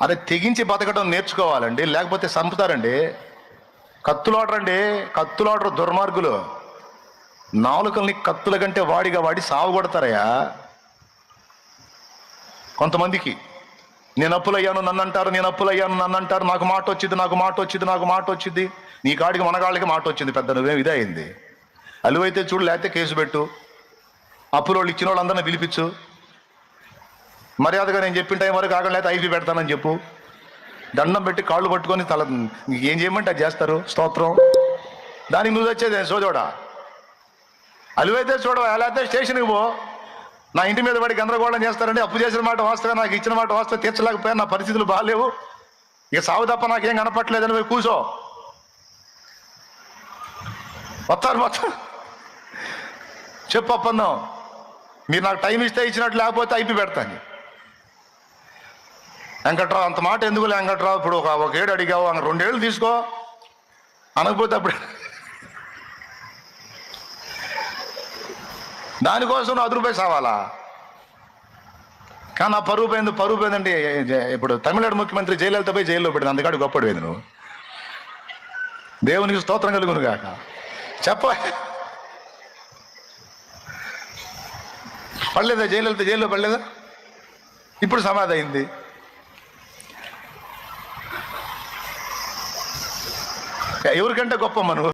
అదే తెగించి బతకడం నేర్చుకోవాలండి, లేకపోతే చంపుతారండి. కత్తులాడరు దుర్మార్గులు. నాలుకల్ని కత్తుల కంటే వాడి సాగు కొడతారయ్యా. కొంతమందికి నేను అప్పులయ్యాను నన్ను అంటారు, నాకు మాట వచ్చింది. నీ కాడికి మనగాళ్ళకి మాట వచ్చింది, పెద్ద నువ్వేం ఇదే అయింది. అలువైతే చూడు, లేకపోతే కేసు పెట్టు, అప్పుల వాళ్ళు ఇచ్చిన వాళ్ళందరినీ పిలిపించు, మర్యాదగా నేను చెప్పిన టైం వరకు ఆగలేకపోతే ఐపీ పెడతానని చెప్పు, దండం పెట్టి కాళ్ళు పట్టుకొని తల ఏం చేయమంటే అది చేస్తారు. స్తోత్రం. దానికి నువ్వు వచ్చేది సోదోడా. అలువైతే చూడవా, ఎలా అయితే స్టేషన్కి పో. నా ఇంటి మీద పడి గందరగోళం చేస్తారండి, అప్పు చేసిన మాట వాస్తవే, నాకు ఇచ్చిన మాట వాస్తవ, తీర్చలేకపోయా, నా పరిస్థితులు బాగాలేవు, ఇక సాగు తప్ప నాకేం కనపట్లేదని పోయి కూర్చో. మొత్తం చెప్పు ఒప్పందం, మీరు నాకు టైం ఇస్తే ఇచ్చినట్టు, లేకపోతే ఐపీ పెడతాను. వెంకట్రావు అంత మాట ఎందుకు వెంకట్రావు, ఇప్పుడు ఒక ఏడు అడిగావు, 2 ఏళ్ళు తీసుకో అనకపోతే అప్పుడు దానికోసం నువ్వు 10 రూపాయలు సావాలా? కానీ నా పరువు పోయిందండి. ఇప్పుడు తమిళనాడు ముఖ్యమంత్రి జయలలిత పోయి జైల్లో పెట్టింది, అందుకాడు గొప్పడిపోయింది. నువ్వు దేవునికి స్తోత్రం కలుగును కాక. పడలేదా జయలలిత, జైల్లో పడలేదా? ఇప్పుడు సమాధి అయింది. ఎవరికంటే గొప్ప మనం.